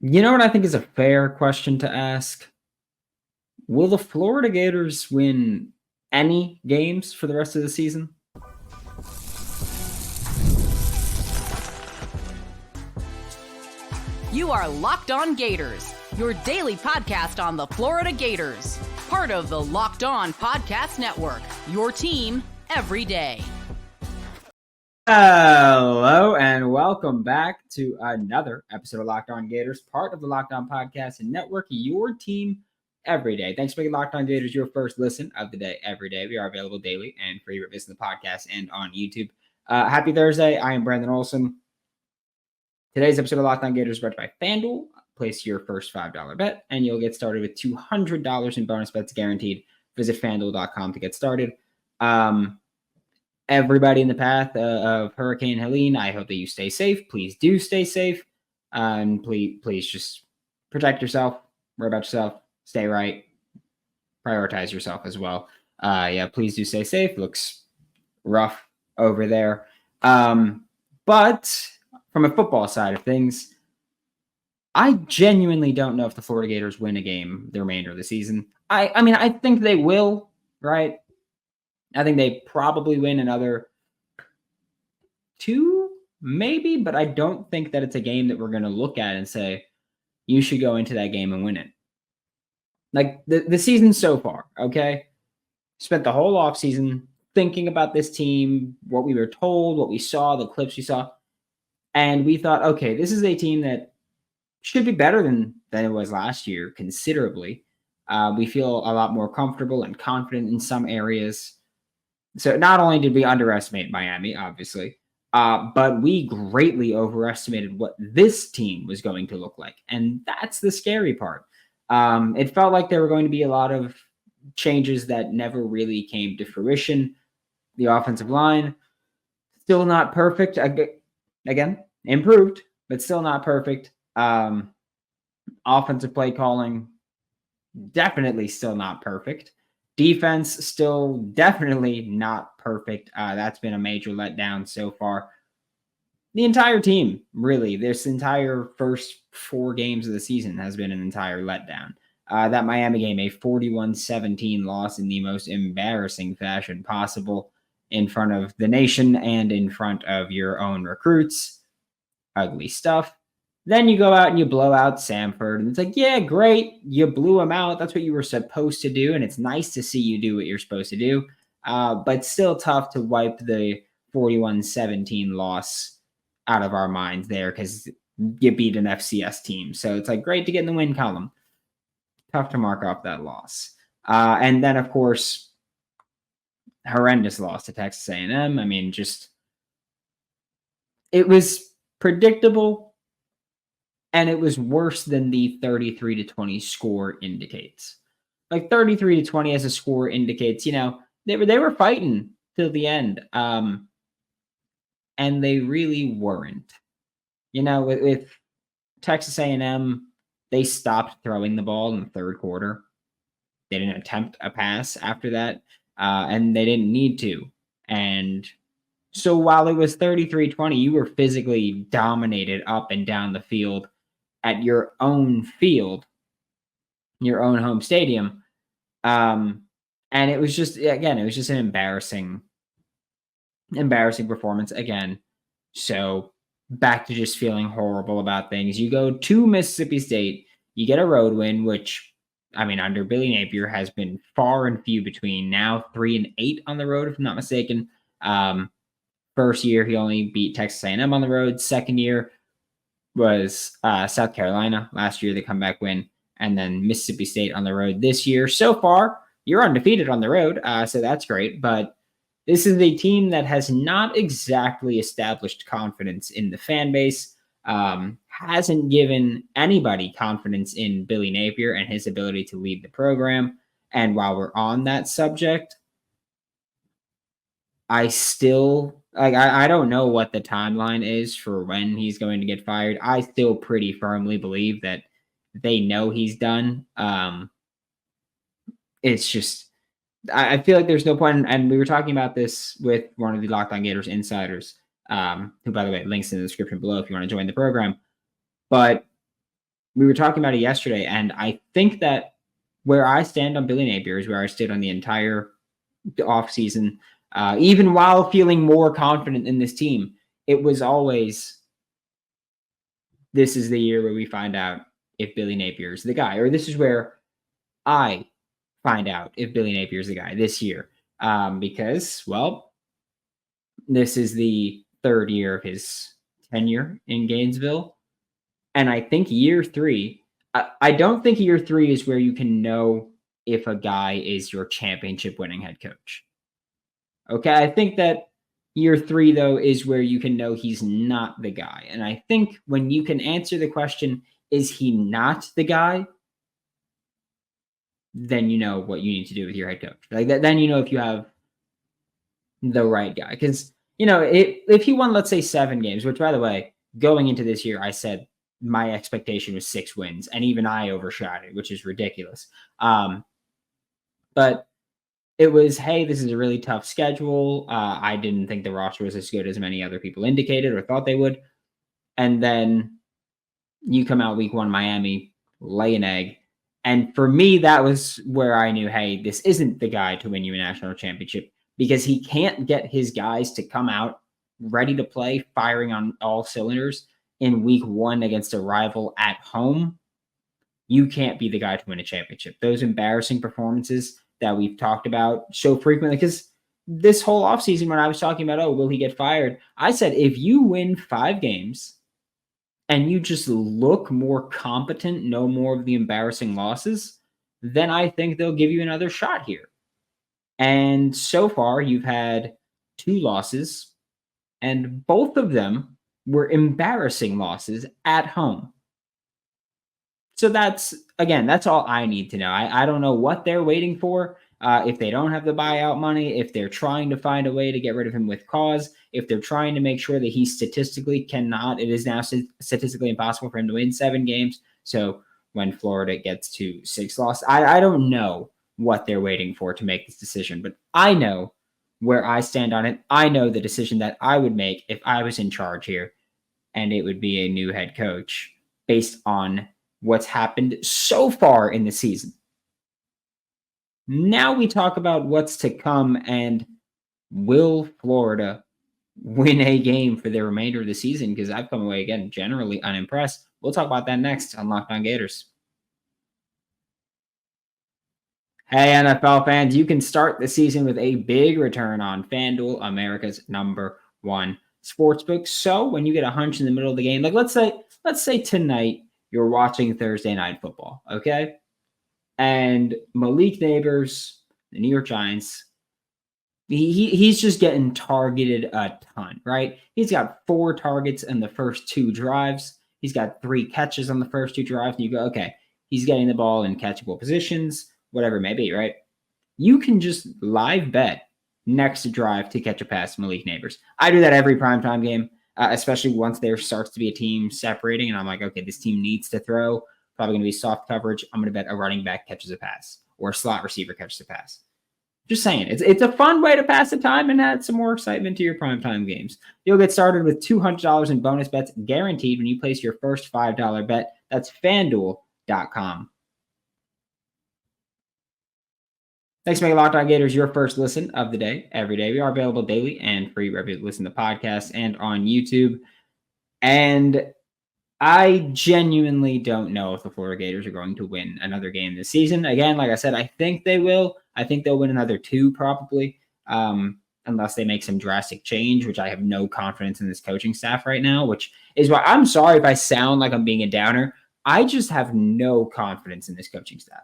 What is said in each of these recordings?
You know what I think is a fair question to ask? Will the Florida Gators win any games for the rest of the season? You are Locked On Gators, your daily podcast on the Florida Gators. Part of the Locked On Podcast Network, your team every day. Hello, and welcome back to another episode of Locked On Gators, part of the Locked On Podcast and Network, your team every day. Thanks for making Locked On Gators your first listen of the day every day. We are available daily and free for listening to the podcast and on YouTube. Happy Thursday. I am Brandon Olsen. Today's episode of Locked On Gators is brought to you by FanDuel. Place your first $5 bet, and you'll get started with $200 in bonus bets guaranteed. Visit FanDuel.com to get started. Everybody in the path of Hurricane Helene, I hope that you stay safe. Please do stay safe. And please just protect yourself, worry about yourself, stay right, prioritize yourself as well. Please do stay safe. Looks rough over there. But from a football side of things, I genuinely don't know if the Florida Gators win a game the remainder of the season. I think they will, right? I think they probably win another 2, maybe, but I don't think that it's a game that we're going to look at and say, you should go into that game and win it. Like the season so far, okay? Spent the whole offseason thinking about this team, what we were told, what we saw, the clips we saw. And we thought, okay, this is a team that should be better than it was last year considerably. We feel a lot more comfortable and confident in some areas. So not only did we underestimate Miami, obviously, but we greatly overestimated what this team was going to look like. And that's the scary part. It felt like there were going to be a lot of changes that never really came to fruition. The offensive line, still not perfect. Again, improved, but still not perfect. Offensive play calling, definitely still not perfect. Defense, still definitely not perfect. That's been a major letdown so far. The entire team, really, this entire first 4 games of the season has been an entire letdown. That Miami game, a 41-17 loss in the most embarrassing fashion possible in front of the nation and in front of your own recruits. Ugly stuff. Then you go out and you blow out Samford. And it's like, yeah, great. You blew him out. That's what you were supposed to do. And it's nice to see you do what you're supposed to do. But still tough to wipe the 41-17 loss out of our minds there because you beat an FCS team. So it's like great to get in the win column. Tough to mark off that loss. And then, of course, horrendous loss to Texas A&M. I mean, just it was predictable, and it was worse than the 33-20 score indicates. Like 33-20 as a score indicates, they were fighting till the end, and they really weren't. With Texas A&M, they stopped throwing the ball in the third quarter. They didn't attempt a pass after that, and they didn't need to. And so while it was 33-20, you were physically dominated up and down the field at your own field, your own home stadium. And it was just, again, an embarrassing performance again. So back to just feeling horrible about things. You go to Mississippi State, you get a road win, which, under Billy Napier has been far and few between. Now 3-8 on the road, if I'm not mistaken. First year, he only beat Texas A&M on the road. Second year was South Carolina. Last year, the comeback win. And then Mississippi State on the road this year. So far, you're undefeated on the road, so that's great. But this is a team that has not exactly established confidence in the fan base, hasn't given anybody confidence in Billy Napier and his ability to lead the program. And while we're on that subject, I still, I don't know what the timeline is for when he's going to get fired. I still pretty firmly believe that they know he's done. It's just, I feel like there's no point. And we were talking about this with one of the Locked On Gators insiders, who, by the way, links in the description below if you want to join the program. But we were talking about it yesterday, and I think that where I stand on Billy Napier is where I stood on the entire offseason. Even while feeling more confident in this team, it was always, this is the year where we find out if Billy Napier is the guy, or this is where I find out if Billy Napier is the guy this year. Because, well, this is the third year of his tenure in Gainesville. And I think year three, I don't think year three is where you can know if a guy is your championship winning head coach. Okay. I think that year three, though, is where you can know he's not the guy. And I think when you can answer the question, is he not the guy? Then you know what you need to do with your head coach. Like that, then you know if you have the right guy. Because, if he won, let's say 7 games, which, by the way, going into this year, I said my expectation was 6 wins, and even I overshot it, which is ridiculous. But it was, hey, this is a really tough schedule. I didn't think the roster was as good as many other people indicated or thought they would. And then you come out week 1, Miami, lay an egg. And for me, that was where I knew, hey, this isn't the guy to win you a national championship, because he can't get his guys to come out ready to play, firing on all cylinders in week 1 against a rival at home. You can't be the guy to win a championship. Those embarrassing performances that we've talked about so frequently, because this whole offseason when I was talking about, oh, will he get fired? I said, if you win 5 games and you just look more competent, no more of the embarrassing losses, then I think they'll give you another shot here. And so far, you've had 2 losses, and both of them were embarrassing losses at home. So that's all I need to know. I don't know what they're waiting for. If they don't have the buyout money, if they're trying to find a way to get rid of him with cause, if they're trying to make sure that he statistically cannot, it is now statistically impossible for him to win 7 games. So when Florida gets to 6 losses, I don't know what they're waiting for to make this decision, but I know where I stand on it. I know the decision that I would make if I was in charge here, and it would be a new head coach based on what's happened so far in the season. Now we talk about what's to come, and will Florida win a game for the remainder of the season? Because I've come away, again, generally unimpressed. We'll talk about that next on Locked On Gators. Hey, NFL fans, you can start the season with a big return on FanDuel, America's #1 sportsbook. So when you get a hunch in the middle of the game, like let's say tonight you're watching Thursday Night Football, okay? And Malik Neighbors, the New York Giants, he's just getting targeted a ton, right? He's got 4 targets in the first 2 drives. He's got 3 catches on the first 2 drives. And you go, okay, he's getting the ball in catchable positions, whatever it may be, right? You can just live bet next drive to catch a pass to Malik Neighbors. I do that every primetime game, especially once there starts to be a team separating. And I'm like, okay, this team needs to throw. Probably going to be soft coverage. I'm going to bet a running back catches a pass or a slot receiver catches a pass. Just saying, it's a fun way to pass the time and add some more excitement to your primetime games. You'll get started with $200 in bonus bets guaranteed when you place your first $5 bet. That's FanDuel.com. Thanks for making Locked On Gators your first listen of the day, every day. We are available daily and free wherever you listen to podcasts and on YouTube. And I genuinely don't know if the Florida Gators are going to win another game this season. Again, like I said, I think they will. I think they'll win another 2 probably, unless they make some drastic change, which I have no confidence in this coaching staff right now, which is why I'm sorry if I sound like I'm being a downer. I just have no confidence in this coaching staff.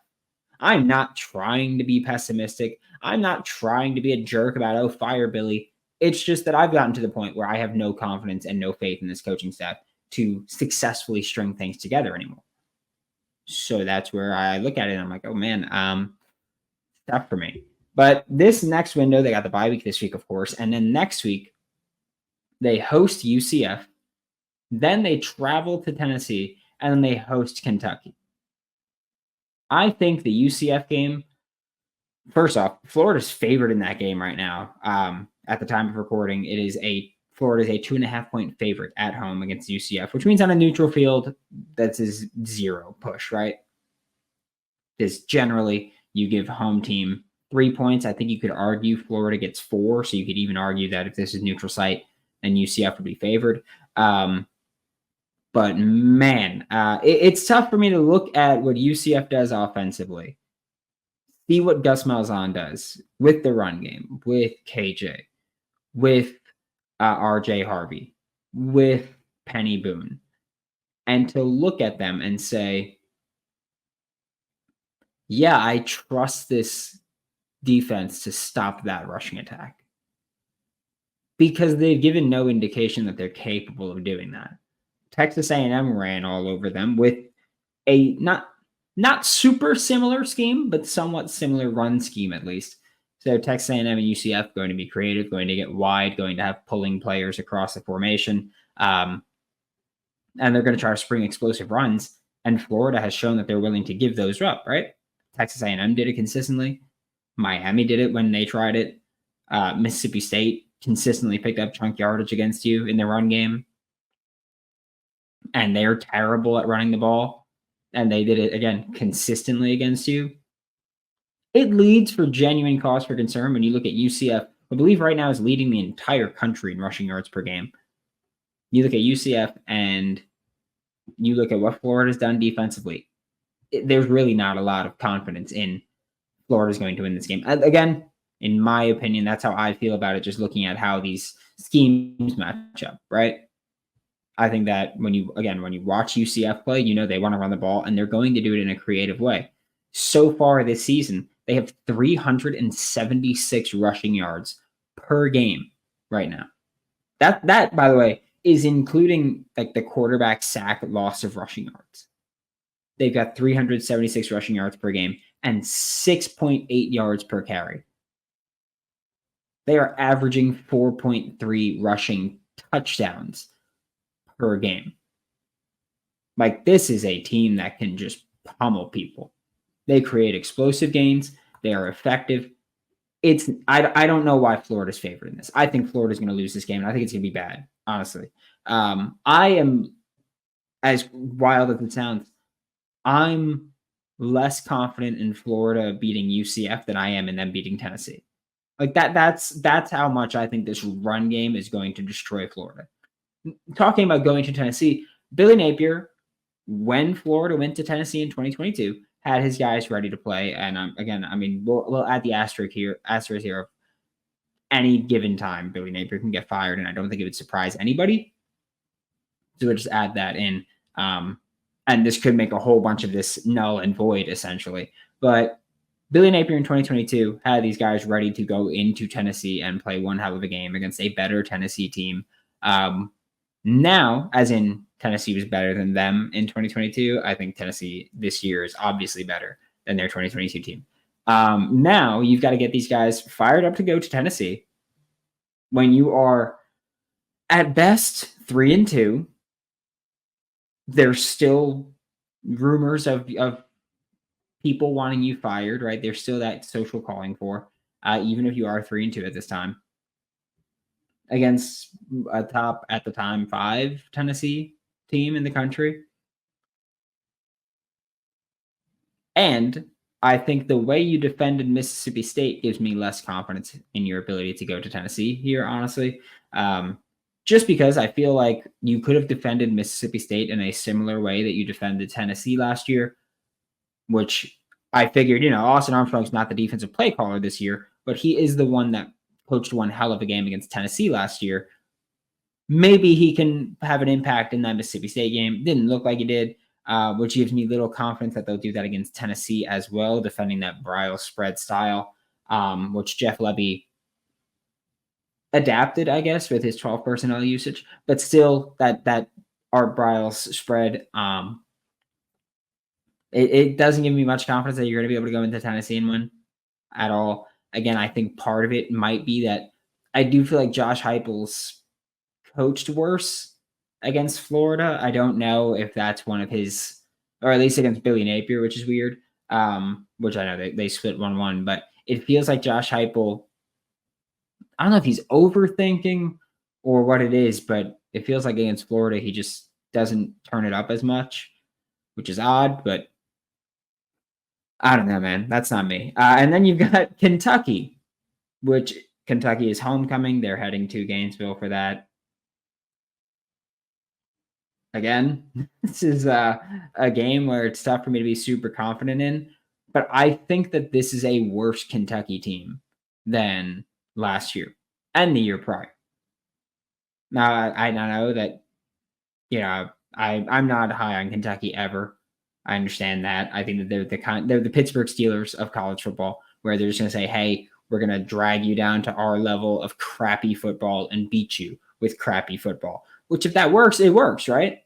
I'm not trying to be pessimistic. I'm not trying to be a jerk about, oh, fire Billy. It's just that I've gotten to the point where I have no confidence and no faith in this coaching staff to successfully string things together anymore. So that's where I look at it and I'm like, oh man, tough for me. But this next window, they got the bye week this week, of course. And then next week, they host UCF. Then they travel to Tennessee and then they host Kentucky. I think the UCF game, first off, Florida's favored in that game right now. At the time of recording, it is a Florida is a 2.5-point favorite at home against UCF, which means on a neutral field, that's a 0 push, right? Because generally you give home team 3 points. I think you could argue Florida gets 4, so you could even argue that if this is neutral site, then UCF would be favored. But man, it's tough for me to look at what UCF does offensively, see what Gus Malzahn does with the run game, with KJ, with RJ Harvey, with Penny Boone, and to look at them and say, yeah, I trust this defense to stop that rushing attack, because they've given no indication that they're capable of doing that. Texas A&M ran all over them with a not super similar scheme, but somewhat similar run scheme at least. So Texas A&M and UCF going to be creative, going to get wide, going to have pulling players across the formation, and they're going to try to spring explosive runs. And Florida has shown that they're willing to give those up, right? Texas A&M did it consistently. Miami did it when they tried it. Mississippi State consistently picked up chunk yardage against you in the run game. And they're terrible at running the ball. And they did it, again, consistently against you. It leads for genuine cause for concern when you look at UCF. I believe right now is leading the entire country in rushing yards per game. You look at UCF and you look at what Florida's done defensively. There's really not a lot of confidence in Florida's going to win this game. Again, in my opinion, that's how I feel about it, just looking at how these schemes match up, right? I think that when you watch UCF play, they want to run the ball, and they're going to do it in a creative way. So far this season, they have 376 rushing yards per game right now. That, by the way, is including like the quarterback sack loss of rushing yards. They've got 376 rushing yards per game and 6.8 yards per carry. They are averaging 4.3 rushing touchdowns per game. Like, this is a team that can just pummel people. They create explosive gains. They are effective. I don't know why Florida's favored in this. I think Florida's going to lose this game, and I think it's going to be bad, honestly. I am, as wild as it sounds, I'm less confident in Florida beating UCF than I am in them beating Tennessee. Like that's how much I think this run game is going to destroy Florida. Talking about going to Tennessee, Billy Napier, when Florida went to Tennessee in 2022, had his guys ready to play. And we'll add the asterisk here of any given time Billy Napier can get fired, and I don't think it would surprise anybody. So we'll just add that in. And this could make a whole bunch of this null and void, essentially. But Billy Napier in 2022 had these guys ready to go into Tennessee and play one hell of a game against a better Tennessee team. Now, as in Tennessee was better than them in 2022, I think Tennessee this year is obviously better than their 2022 team. Now you've got to get these guys fired up to go to Tennessee when you are at best 3-2. There's still rumors of people wanting you fired, right? There's still that social calling for, even if you are 3-2 at this time, against a top, at the time, 5 Tennessee team in the country. And I think the way you defended Mississippi State gives me less confidence in your ability to go to Tennessee here, honestly. Just because I feel like you could have defended Mississippi State in a similar way that you defended Tennessee last year, which I figured, Austin Armstrong's not the defensive play caller this year, but he is the one that coached one hell of a game against Tennessee last year. Maybe he can have an impact in that Mississippi State game. Didn't look like he did, which gives me little confidence that they'll do that against Tennessee as well, defending that Bryles spread style, which Jeff Lebby adapted, I guess, with his 12 personnel usage, but still that Art Bryles spread, it doesn't give me much confidence that you're going to be able to go into Tennessee and win at all. Again, I think part of it might be that I do feel like Josh Heupel's coached worse against Florida. I don't know if that's one of his, or at least against Billy Napier, which is weird, which I know they split 1-1, but it feels like Josh Heupel, I don't know if he's overthinking or what it is, but it feels like against Florida, he just doesn't turn it up as much, which is odd, but I don't know, man. That's not me. And then you've got Kentucky, which Kentucky is homecoming. They're heading to Gainesville for that. Again, this is a game where it's tough for me to be super confident in, but I think that this is a worse Kentucky team than last year and the year prior. Now, I know that, I'm not high on Kentucky ever. I understand that. I think that they're the Pittsburgh Steelers of college football, where they're just going to say, hey, we're going to drag you down to our level of crappy football and beat you with crappy football, which if that works, it works, right?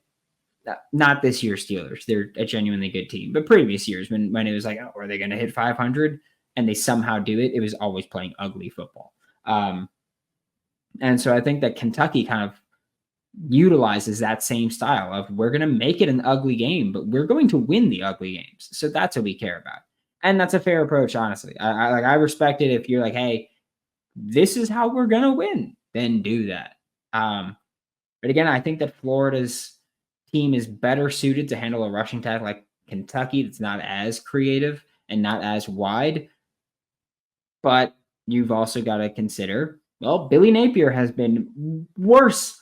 Not this year's Steelers. They're a genuinely good team. But previous years, when it was like, oh, are they going to hit 500? And they somehow do it, it was always playing ugly football. And so I think that Kentucky kind of utilizes that same style of we're going to make it an ugly game, but we're going to win the ugly games. So that's what we care about. And that's a fair approach, honestly. I respect it if you're like, hey, this is how we're going to win, then do that. But again, I think that Florida's team is better suited to handle a rushing attack like Kentucky. That's not as creative and not as wide. But you've also got to consider, well, Billy Napier has been worse.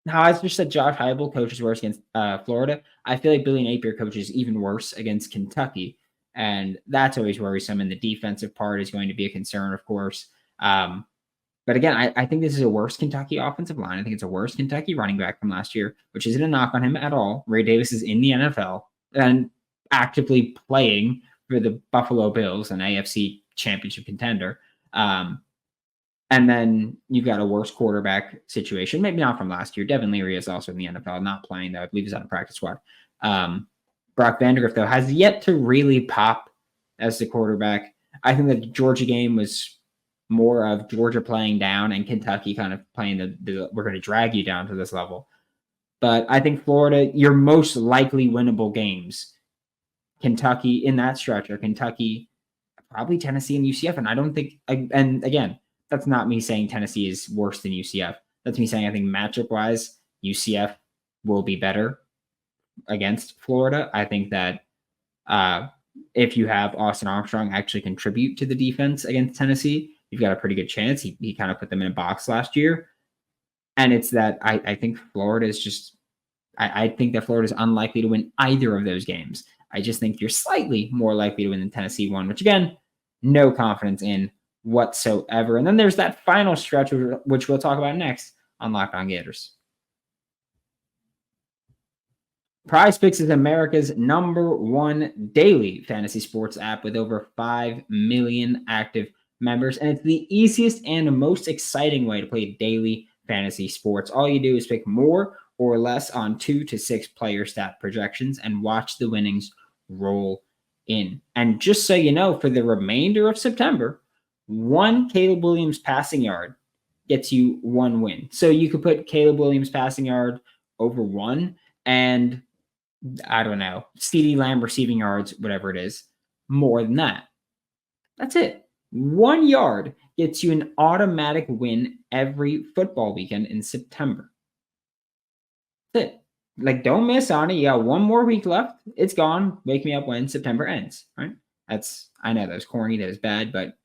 Now, I just said Josh Heupel coaches worse against Florida. I feel like Billy Napier coaches even worse against Kentucky. And that's always worrisome. And the defensive part is going to be a concern, of course. But again, I think this is a worse Kentucky offensive line. I think it's a worse Kentucky running back from last year, which isn't a knock on him at all. Ray Davis is in the NFL and actively playing for the Buffalo Bills, an AFC championship contender. And then you've got a worse quarterback situation, maybe not from last year. Devin Leary is also in the NFL, not playing, though. I believe he's on a practice squad. Brock Vandagriff, though, has yet to really pop as the quarterback. I think that the Georgia game was more of Georgia playing down and Kentucky kind of playing the we're going to drag you down to this level. But I think Florida, your most likely winnable games, Kentucky in that stretch, or Kentucky, probably Tennessee and UCF. And I don't think, and again, that's not me saying Tennessee is worse than UCF. That's me saying I think matchup-wise, UCF will be better against Florida. I think that if you have Austin Armstrong actually contribute to the defense against Tennessee, you've got a pretty good chance. He kind of put them in a box last year. And it's that I think Florida is just, I think that Florida is unlikely to win either of those games. I just think you're slightly more likely to win the Tennessee one, which again, no confidence in whatsoever. And then there's that final stretch, which we'll talk about next on Locked On Gators. PrizePicks is America's #1 daily fantasy sports app with over 5 million active members, and it's the easiest and most exciting way to play daily fantasy sports. All you do is pick more or less on 2 to 6 player stat projections and watch the winnings roll in. And just so you know, for the remainder of September, 1 Caleb Williams passing yard gets you 1 win. So you could put Caleb Williams passing yard over 1, and I don't know, CeeDee Lamb receiving yards, whatever it is, more than that. That's it. 1 yard gets you an automatic win every football weekend in September. That's it. Like, don't miss on it. You got 1 more week left. It's gone. Wake me up when September ends, right? I know that was corny, that was bad, but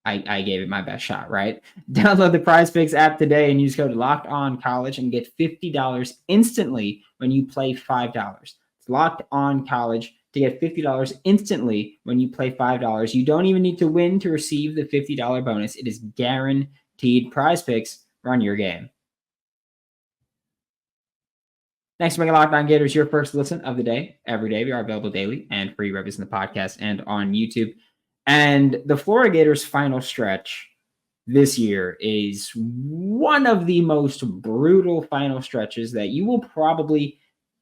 I gave it my best shot, right? Download the PrizePicks app today and use code LOCKEDONCollege and get $50 instantly when you play $5. It's Locked On College to get $50 instantly when you play $5. You don't even need to win to receive the $50 bonus. It is guaranteed. PrizePicks, run your game. Thanks for making Locked On Gators your first listen of the day. Every day we are available daily and free reviews in the podcast and on YouTube. And the Florida Gators final stretch this year is one of the most brutal final stretches that you will probably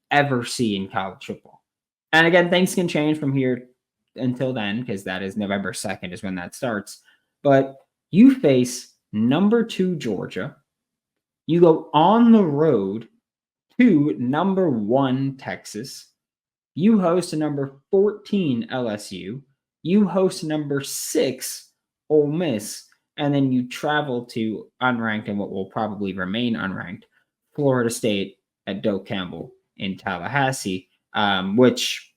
ever see in college football. And again, things can change from here until then, because that is November 2nd is when that starts. But you face number 2 Georgia. You go on the road to number 1 Texas. You host a number 14 LSU. You host number 6 Ole Miss. And then you travel to unranked and what will probably remain unranked, Florida State at Doe Campbell in Tallahassee, which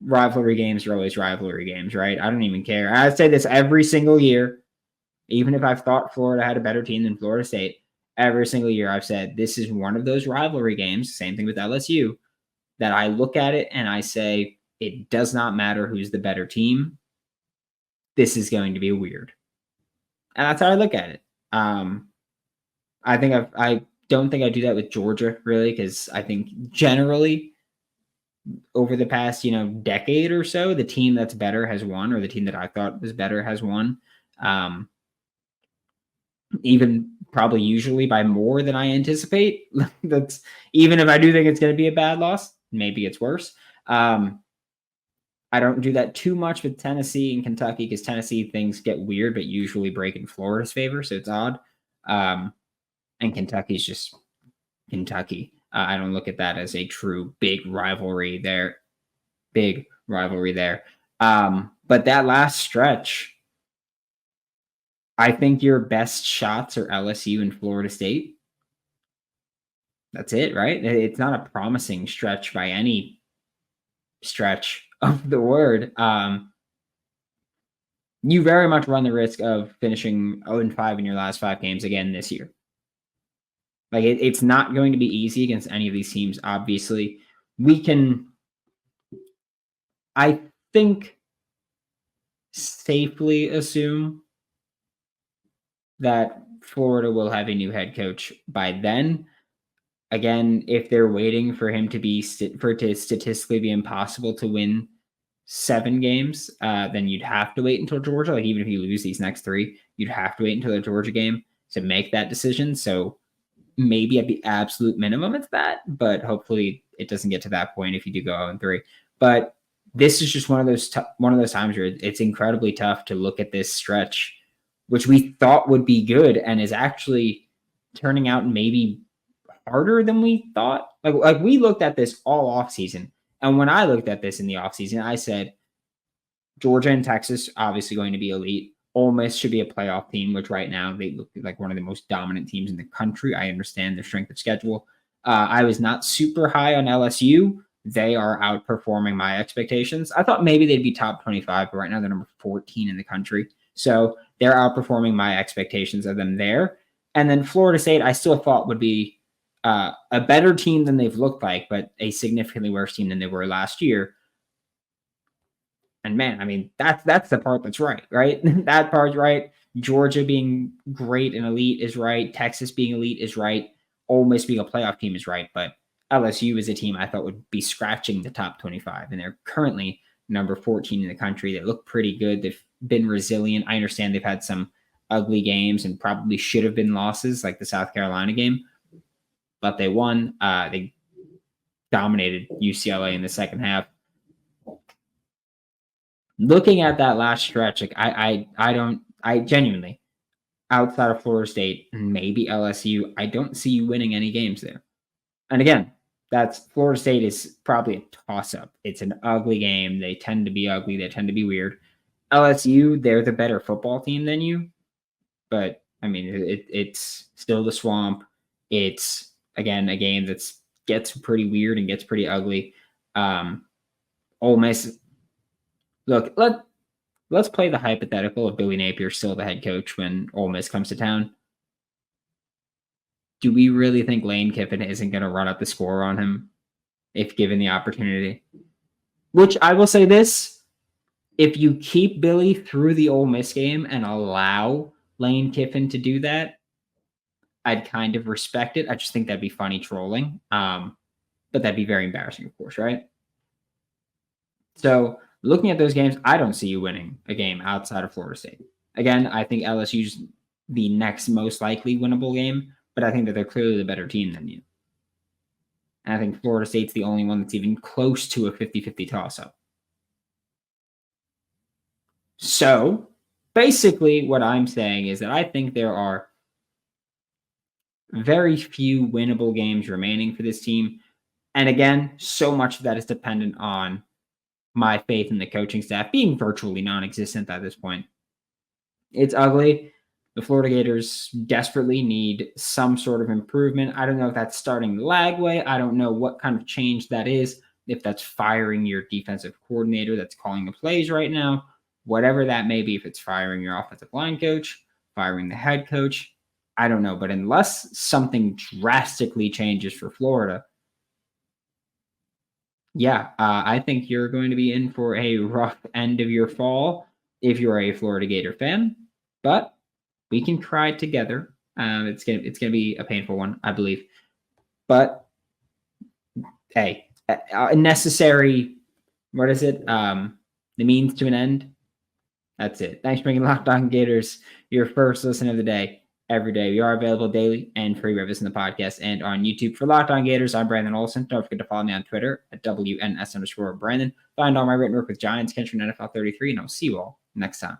rivalry games are always rivalry games, right? I don't even care. I say this every single year, even if I've thought Florida had a better team than Florida State. Every single year I've said this is one of those rivalry games, same thing with LSU, that I look at it and I say, it does not matter who's the better team. This is going to be weird. And that's how I look at it. I don't think I do that with Georgia, really, because I think generally over the past, decade or so, the team that's better has won, or the team that I thought was better has won. Even probably usually by more than I anticipate. That's even if I do think it's going to be a bad loss, maybe it's worse. I don't do that too much with Tennessee and Kentucky because Tennessee things get weird, but usually break in Florida's favor, so it's odd. And Kentucky's just Kentucky. I don't look at that as a true big rivalry there. But that last stretch, I think your best shots are LSU and Florida State. That's it, right? It's not a promising stretch by any stretch of the word. You very much run the risk of finishing 0-5 in your last 5 games again this year. Like it's not going to be easy against any of these teams. Obviously, I think, safely assume that Florida will have a new head coach by then. Again, if they're waiting for him to statistically be impossible to win 7 games, then you'd have to wait until Georgia. Like even if you lose these next 3, you'd have to wait until the Georgia game to make that decision. So maybe at the absolute minimum it's that, but hopefully it doesn't get to that point if you do go 0-3. But this is just one of those times where it's incredibly tough to look at this stretch, which we thought would be good and is actually turning out maybe harder than we thought. Like we looked at this all offseason. And when I looked at this in the offseason, I said, Georgia and Texas obviously going to be elite. Ole Miss should be a playoff team, which right now they look like one of the most dominant teams in the country. I understand their strength of schedule. I was not super high on LSU. They are outperforming my expectations. I thought maybe they'd be top 25, but right now they're number 14 in the country. So they're outperforming my expectations of them there. And then Florida State, I still thought would be a better team than they've looked like, but a significantly worse team than they were last year. And man, I mean, that's the part that's right? That part's right. Georgia being great and elite is right. Texas being elite is right. Ole Miss being a playoff team is right. But LSU is a team I thought would be scratching the top 25. And they're currently number 14 in the country. They look pretty good. They've been resilient. I understand they've had some ugly games and probably should have been losses like the South Carolina game. But they won. They dominated UCLA in the second half. Looking at that last stretch, like I genuinely, outside of Florida State, maybe LSU, I don't see you winning any games there. And again, that's Florida State is probably a toss-up. It's an ugly game. They tend to be ugly. They tend to be weird. LSU, they're the better football team than you. But, I mean, it's still the Swamp. It's, again, a game that gets pretty weird and gets pretty ugly. Ole Miss, look, let's play the hypothetical of Billy Napier still the head coach when Ole Miss comes to town. Do we really think Lane Kiffin isn't going to run up the score on him if given the opportunity? Which I will say this, if you keep Billy through the Ole Miss game and allow Lane Kiffin to do that, I'd kind of respect it. I just think that'd be funny trolling. But that'd be very embarrassing, of course, right? So looking at those games, I don't see you winning a game outside of Florida State. Again, I think LSU's the next most likely winnable game, but I think that they're clearly the better team than you. And I think Florida State's the only one that's even close to a 50-50 toss-up. So basically what I'm saying is that I think there are very few winnable games remaining for this team. And again, so much of that is dependent on my faith in the coaching staff being virtually non-existent at this point. It's ugly. The Florida Gators desperately need some sort of improvement. I don't know if that's starting the lag way. I don't know what kind of change that is. If that's firing your defensive coordinator that's calling the plays right now, whatever that may be, if it's firing your offensive line coach, firing the head coach, I don't know. But unless something drastically changes for Florida, I think you're going to be in for a rough end of your fall if you're a Florida Gator fan. But we can cry together. It's gonna be a painful one, I believe. But hey, necessary. What is it? The means to an end. That's it. Thanks for making Locked On Gators your first listen of the day every day. We are available daily and free wherever in the podcast and on YouTube. For Locked On Gators, I'm Brandon Olsen. Don't forget to follow me on Twitter at WNS_Brandon. Find all my written work with Giants, Clinch, and NFL 33, and I'll see you all next time.